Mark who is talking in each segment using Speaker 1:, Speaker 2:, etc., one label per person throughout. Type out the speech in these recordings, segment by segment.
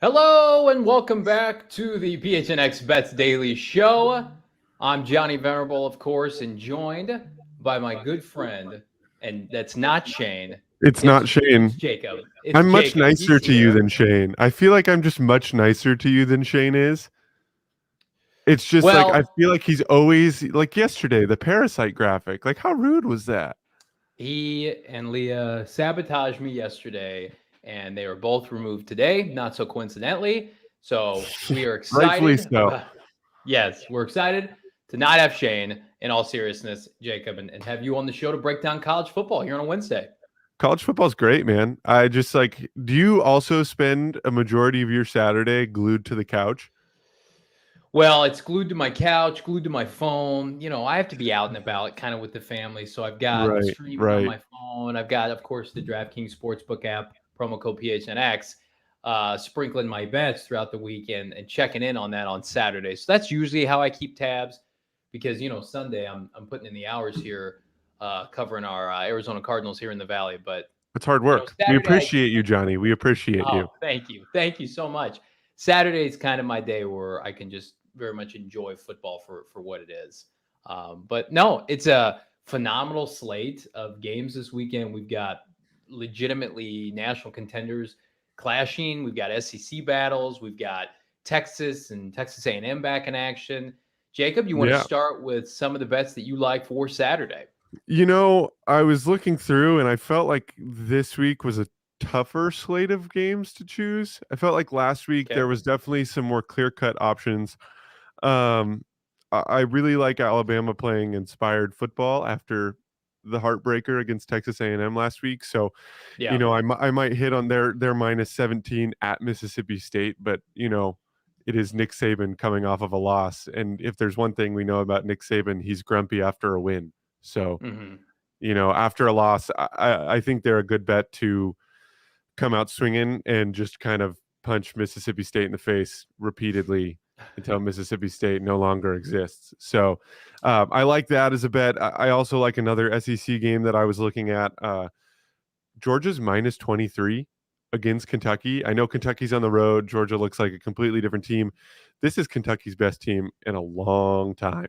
Speaker 1: Hello and welcome back to the PHNX Bets Daily Show. I'm Johnny Venerable, of course, and joined by my good friend, and that's not Shane.
Speaker 2: It's not
Speaker 1: It's
Speaker 2: Shane.
Speaker 1: Jacob. It's
Speaker 2: I'm much
Speaker 1: Jacob.
Speaker 2: nicer
Speaker 1: He's
Speaker 2: to you
Speaker 1: here.
Speaker 2: than Shane. I feel like I'm just much nicer to you than Shane is. It's just like I
Speaker 1: Well,
Speaker 2: feel like he's always like yesterday, the parasite graphic. Like how rude was that?
Speaker 1: he and Leah sabotaged me yesterday, and they were both removed today, not so coincidentally. So we are
Speaker 2: Rightfully
Speaker 1: excited
Speaker 2: so.
Speaker 1: about, yes, we're excited to not have Shane in all seriousness, Jacob, and have you on the show to break down college football here on a Wednesday.
Speaker 2: College football's great, man. I just like do you also spend a majority of your Saturday glued to the couch?
Speaker 1: Well, it's glued to my couch, glued to my phone. I have to be out and about kind of with the family. So I've got
Speaker 2: Right,
Speaker 1: streaming on
Speaker 2: right.
Speaker 1: my phone. I've got, of course, the DraftKings Sportsbook app, promo code PHNX, sprinkling my bets throughout the weekend and checking in on that on Saturday. So that's usually how I keep tabs because, Sunday I'm putting in the hours here covering our Arizona Cardinals here in the Valley. But,
Speaker 2: It's hard work. We
Speaker 1: Saturday I
Speaker 2: appreciate you, Johnny. We appreciate you.
Speaker 1: Oh, thank you. Thank you so much. Saturday is kind of my day where I can just very much enjoy football for what it is. But no, it's a phenomenal slate of games this weekend. We've got legitimately national contenders clashing. We've got SEC battles. We've got Texas and Texas A&M back in action. Jacob, you want to
Speaker 2: Yeah.
Speaker 1: start with some of the bets that you like for Saturday?
Speaker 2: I was looking through and I felt like this week was a tougher slate of games to choose. I felt like last week
Speaker 1: Okay.
Speaker 2: there was definitely some more clear-cut options. I really like Alabama playing inspired football after the heartbreaker against Texas A&M last week. So,
Speaker 1: Yeah.
Speaker 2: I might hit on their minus 17 at Mississippi State, but it is Nick Saban coming off of a loss, and if there's one thing we know about Nick Saban, he's grumpy after a win. So,
Speaker 1: Hmm.
Speaker 2: after a loss, I think they're a good bet to come out swinging and just kind of punch Mississippi State in the face repeatedly until Mississippi State no longer exists. So I like that as a bet. I also like another SEC game that I was looking at. Georgia's minus 23 against Kentucky. I know Kentucky's on the road. Georgia looks like a completely different team. This is Kentucky's best team in a long time.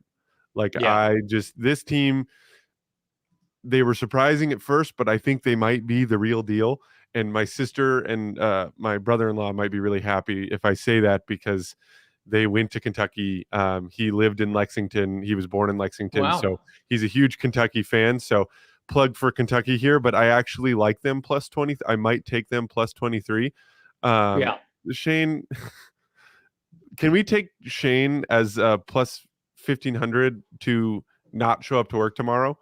Speaker 2: Like
Speaker 1: Yeah.
Speaker 2: this team, they were surprising at first, but I think they might be the real deal. And my sister and my brother-in-law might be really happy if I say that because they went to Kentucky. He lived in Lexington. He was born in Lexington,
Speaker 1: Wow.
Speaker 2: so he's a huge Kentucky fan. So plug for Kentucky here, but I actually like them plus 20. I might take them plus 23. Um,
Speaker 1: Yeah.
Speaker 2: Shane, can we take Shane as plus 1500 to not show up to work tomorrow?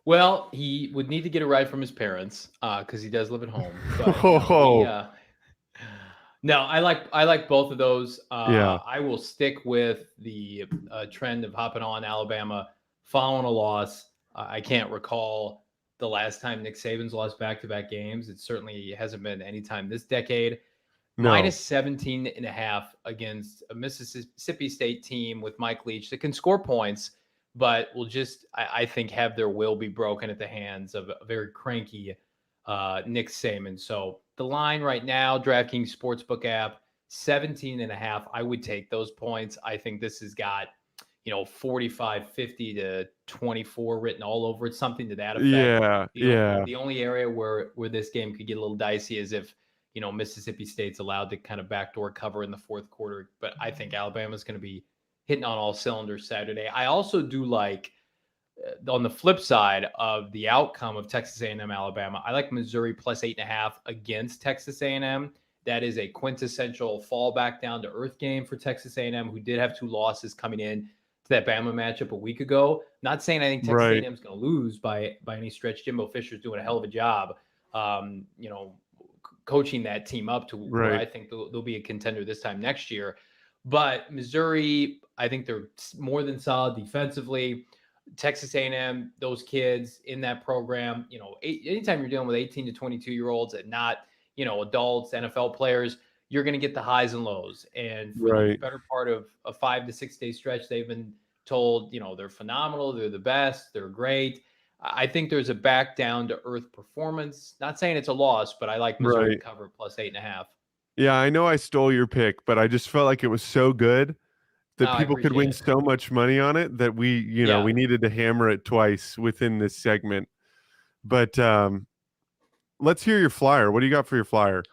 Speaker 1: Well, he would need to get a ride from his parents because he does live at home. But no, he
Speaker 2: Oh,
Speaker 1: no, I like both of those.
Speaker 2: yeah.
Speaker 1: I will stick with the trend of hopping on Alabama following a loss. I can't recall the last time Nick Saban's lost back-to-back games. It certainly hasn't been any time this decade.
Speaker 2: No.
Speaker 1: Minus 17 and a half against a Mississippi State team with Mike Leach that can score points, but will just, I think, have their will be broken at the hands of a very cranky Nick Saban. So the line right now, DraftKings Sportsbook app, 17 and a half. I would take those points. I think this has got, 45, 50 to 24 written all over it, something to that effect.
Speaker 2: Yeah,
Speaker 1: The,
Speaker 2: yeah.
Speaker 1: the only area where this game could get a little dicey is if, Mississippi State's allowed to kind of backdoor cover in the fourth quarter. But I think Alabama's going to be hitting on all cylinders Saturday. I also do like on the flip side of the outcome of Texas A&M Alabama, I like Missouri plus 8.5 against Texas A&M. That is a quintessential fall back down to earth game for Texas A&M, who did have two losses coming in to that Bama matchup a week ago. Not saying I think Texas
Speaker 2: Right,
Speaker 1: A&M is going to lose by any stretch. Jimbo Fisher's doing a hell of a job, coaching that team up to where
Speaker 2: right.
Speaker 1: I think they'll be a contender this time next year. But Missouri, I think they're more than solid defensively. Texas A&M, those kids in that program, anytime you're dealing with 18 to 22-year-olds and not, adults, NFL players, you're going to get the highs and lows. And for the
Speaker 2: Right.
Speaker 1: better part of a 5 to 6 day stretch, they've been told, they're phenomenal, they're the best, they're great. I think there's a back down to earth performance. Not saying it's a loss, but I like Missouri to
Speaker 2: Right.
Speaker 1: cover plus 8.5.
Speaker 2: Yeah, I know I stole your pick, but I just felt like it was so good
Speaker 1: No,
Speaker 2: that
Speaker 1: I
Speaker 2: people could
Speaker 1: appreciate
Speaker 2: win
Speaker 1: it.
Speaker 2: so much money on it that
Speaker 1: Yeah.
Speaker 2: we needed to hammer it twice within this segment. But let's hear your flyer. What do you got for your flyer?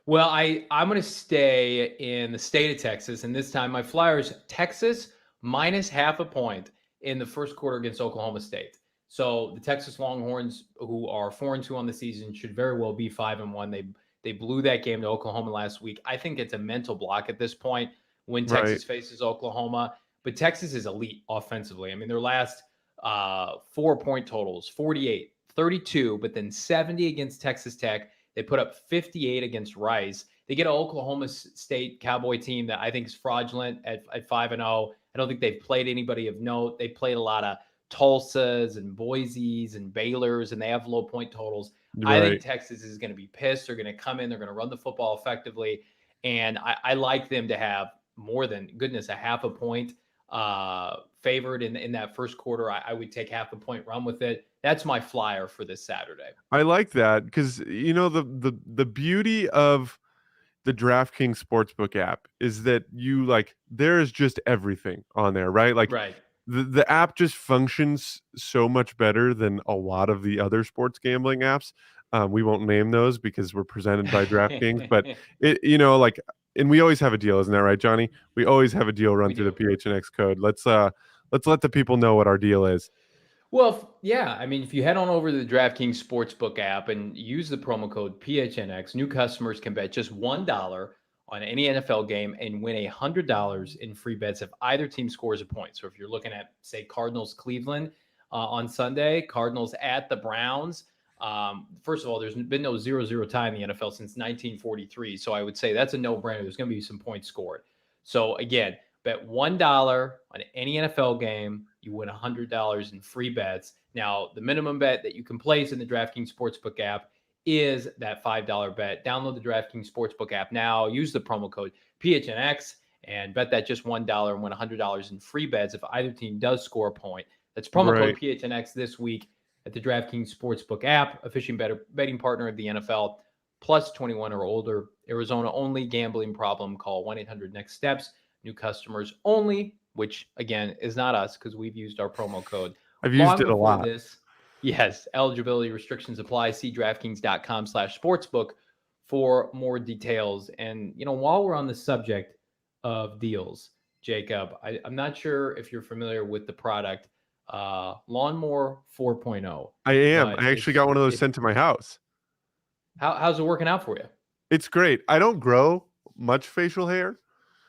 Speaker 1: Well, I'm going to stay in the state of Texas, and this time my Flyers Texas minus half a point in the first quarter against Oklahoma State. So the Texas Longhorns, who are 4-2 on the season, should very well be 5-1. They blew that game to Oklahoma last week. I think it's a mental block at this point when
Speaker 2: Right.
Speaker 1: Texas faces Oklahoma. But Texas is elite offensively. I mean, their last 4-point totals 48, 32, but then 70 against Texas Tech. They put up 58 against Rice. They get an Oklahoma State Cowboy team that I think is fraudulent at 5-0. I don't think they've played anybody of note. They played a lot of Tulsas and Boise's and Baylor's, and they have low point totals. I think
Speaker 2: Right.
Speaker 1: Texas is going to be pissed. They're going to come in. They're going to run the football effectively. And I like them to have more than, goodness, a half a point favored in that first quarter. I would take half a point, run with it. That's my flyer for this Saturday.
Speaker 2: I like that because the beauty of the DraftKings Sportsbook app is that there is just everything on there, right? Like
Speaker 1: Right.
Speaker 2: the app just functions so much better than a lot of the other sports gambling apps. We won't name those because we're presented by DraftKings, but and we always have a deal, isn't that right, Johnny? We always have a deal run
Speaker 1: We
Speaker 2: through the
Speaker 1: do.
Speaker 2: PHNX code. Let's let the people know what our deal is.
Speaker 1: Well, yeah. I mean, if you head on over to the DraftKings Sportsbook app and use the promo code PHNX, new customers can bet just $1 on any NFL game and win $100 in free bets if either team scores a point. So if you're looking at, say, Cardinals Cleveland on Sunday, Cardinals at the Browns. First of all, there's been no 0-0 tie in the NFL since 1943. So I would say that's a no-brainer. There's going to be some points scored. So again, bet $1 on any NFL game, you win $100 in free bets. Now, the minimum bet that you can place in the DraftKings Sportsbook app is that $5 bet. Download the DraftKings Sportsbook app now. Use the promo code PHNX and bet that just $1 and win $100 in free bets if either team does score a point. That's promo code
Speaker 2: Right.
Speaker 1: PHNX this week at the DraftKings Sportsbook app, official betting partner of the NFL, plus 21 or older. Arizona only. Gambling problem, call 1-800-NEXT-STEPS. New customers only, which again is not us because we've used our promo code
Speaker 2: I've used
Speaker 1: long
Speaker 2: it a
Speaker 1: before
Speaker 2: lot.
Speaker 1: this. Yes, eligibility restrictions apply. See DraftKings.com/sportsbook for more details. And while we're on the subject of deals, Jacob, I'm not sure if you're familiar with the product Lawnmower 4.0,
Speaker 2: I am.
Speaker 1: but
Speaker 2: I actually got one of those sent to my house.
Speaker 1: how's it working out for you?
Speaker 2: It's great. I don't grow much facial hair.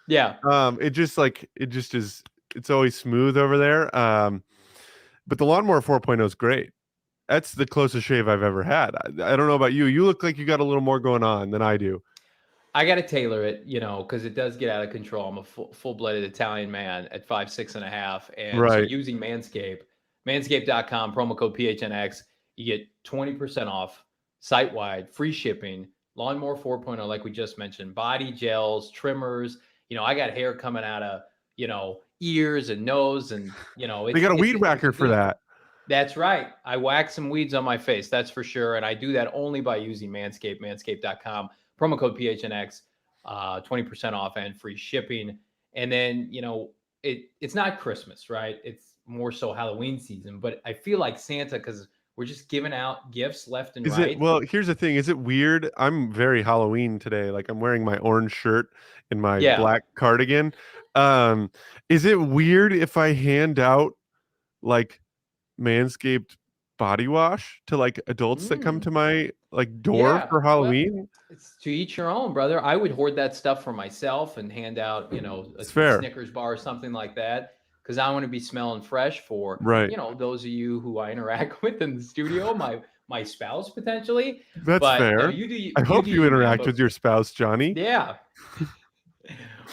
Speaker 1: Yeah.
Speaker 2: It's always smooth over there. But the Lawnmower 4.0 is great. That's the closest shave I've ever had. I don't know about you. You look like you got a little more going on than I do.
Speaker 1: I got to tailor it, because it does get out of control. I'm a full-blooded Italian man at 5'6.5", and so
Speaker 2: Right.
Speaker 1: using Manscaped.com promo code PHNX, you get 20% off site-wide, free shipping. Lawnmower 4.0, like we just mentioned, body gels, trimmers. I got hair coming out of ears and nose, and
Speaker 2: They got a weed
Speaker 1: it's a
Speaker 2: whacker for
Speaker 1: good.
Speaker 2: that.
Speaker 1: That's right. I wax some weeds on my face. That's for sure. And I do that only by using Manscaped, manscaped.com, promo code PHNX, 20% off and free shipping. And then, it's not Christmas, right? It's more so Halloween season. But I feel like Santa, because we're just giving out gifts left and right.
Speaker 2: Well, here's the thing. Is it weird? I'm very Halloween today. Like I'm wearing my orange shirt and my
Speaker 1: Yeah.
Speaker 2: black cardigan. Is it weird if I hand out like Manscaped body wash to like adults that come to my door
Speaker 1: Yeah.
Speaker 2: for
Speaker 1: Well,
Speaker 2: Halloween?
Speaker 1: it's to each your own, brother. I would hoard that stuff for myself and hand out,
Speaker 2: It's
Speaker 1: a
Speaker 2: fair.
Speaker 1: Snickers bar or something like that, because I want to be smelling fresh for,
Speaker 2: Right.
Speaker 1: those of you who I interact with in the studio, my spouse potentially.
Speaker 2: That's
Speaker 1: But
Speaker 2: fair.
Speaker 1: you
Speaker 2: I hope
Speaker 1: do
Speaker 2: you
Speaker 1: you, man.
Speaker 2: interact
Speaker 1: But
Speaker 2: with your spouse, Johnny.
Speaker 1: yeah.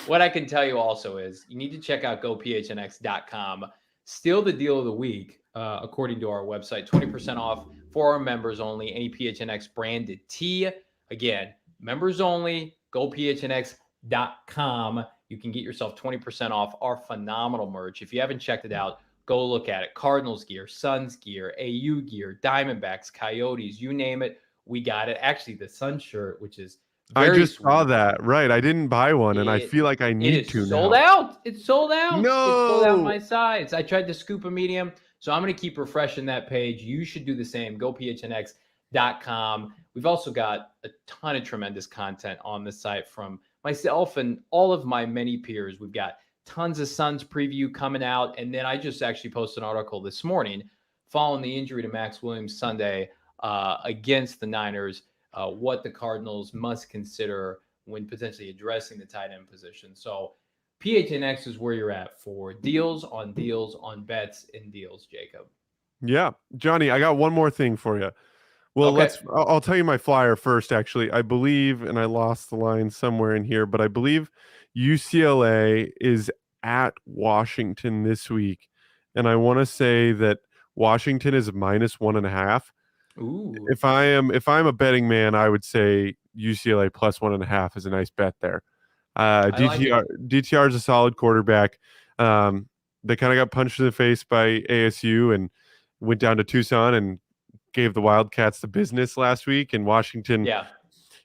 Speaker 1: What I can tell you also is you need to check out gophnx.com. Still the deal of the week, according to our website, 20% off for our members only, any PHNX branded tee. Again, members only, gophnx.com. You can get yourself 20% off our phenomenal merch. If you haven't checked it out, go look at it. Cardinals gear, Suns gear, AU gear, Diamondbacks, Coyotes, you name it, we got it. Actually, the Sun shirt, which is
Speaker 2: I
Speaker 1: Very
Speaker 2: just saw
Speaker 1: sweet.
Speaker 2: that. Right. I didn't buy one, and I
Speaker 1: It
Speaker 2: feel like I
Speaker 1: it
Speaker 2: need to
Speaker 1: is sold
Speaker 2: now.
Speaker 1: out. It's sold out. It's sold out
Speaker 2: No.
Speaker 1: my size. I tried to scoop a medium, so I'm going to keep refreshing that page. You should do the same. Go phnx.com. We've also got a ton of tremendous content on the site from myself and all of my many peers. We've got tons of Suns preview coming out, and then I just actually posted an article this morning following the injury to Max Williams Sunday against the Niners. What the Cardinals must consider when potentially addressing the tight end position. So PHNX is where you're at for deals on bets and deals, Jacob.
Speaker 2: Yeah. Johnny, I got one more thing for you. Well,
Speaker 1: Okay.
Speaker 2: I'll tell you my flyer first, actually. I believe, and I lost the line somewhere in here, but I believe UCLA is at Washington this week. And I want to say that Washington is -1.5.
Speaker 1: Ooh,
Speaker 2: If I'm a betting man, I would say UCLA +1.5 is a nice bet there.
Speaker 1: I like it.
Speaker 2: DTR is a solid quarterback. They kind of got punched in the face by ASU and went down to Tucson and gave the Wildcats the business last week. And Washington,
Speaker 1: Yeah.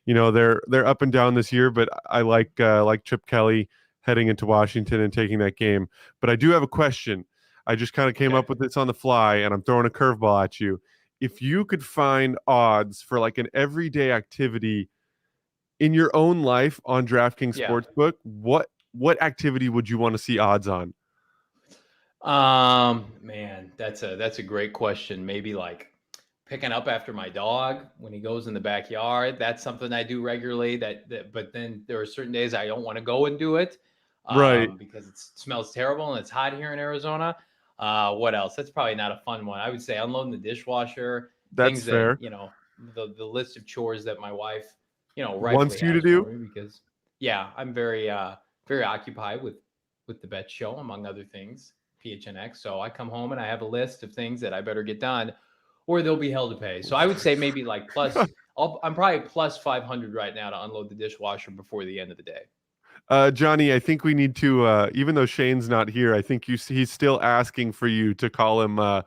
Speaker 2: they're up and down this year, but I like Chip Kelly heading into Washington and taking that game. But I do have a question. I just kind of came
Speaker 1: Okay.
Speaker 2: up with this on the fly, and I'm throwing a curveball at you. If you could find odds for like an everyday activity in your own life on DraftKings
Speaker 1: Yeah.
Speaker 2: Sportsbook, what activity would you want to see odds on?
Speaker 1: Man, that's a great question. Maybe like picking up after my dog when he goes in the backyard. That's something I do regularly. But then there are certain days I don't want to go and do it
Speaker 2: Right.
Speaker 1: because it smells terrible and it's hot here in Arizona. What else? That's probably not a fun one. I would say unloading the dishwasher,
Speaker 2: That's
Speaker 1: things that,
Speaker 2: fair.
Speaker 1: the list of chores that my wife, rightfully
Speaker 2: Wants you to
Speaker 1: has for
Speaker 2: do?
Speaker 1: me because, yeah, I'm very occupied with the bet show, among other things, PHNX. So I come home and I have a list of things that I better get done or they'll be held to pay. So I would say maybe like I'm probably plus 500 right now to unload the dishwasher before the end of the day.
Speaker 2: Johnny, I think we need to, even though Shane's not here, I think he's still asking for you to call him a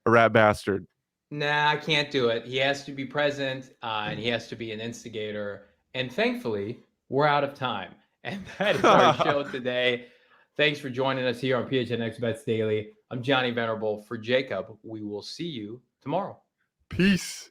Speaker 2: rat bastard.
Speaker 1: Nah, I can't do it. He has to be present and he has to be an instigator. And thankfully, we're out of time. And that is our show today. Thanks for joining us here on PHNX Bets Daily. I'm Johnny Venerable for Jacob. We will see you tomorrow.
Speaker 2: Peace.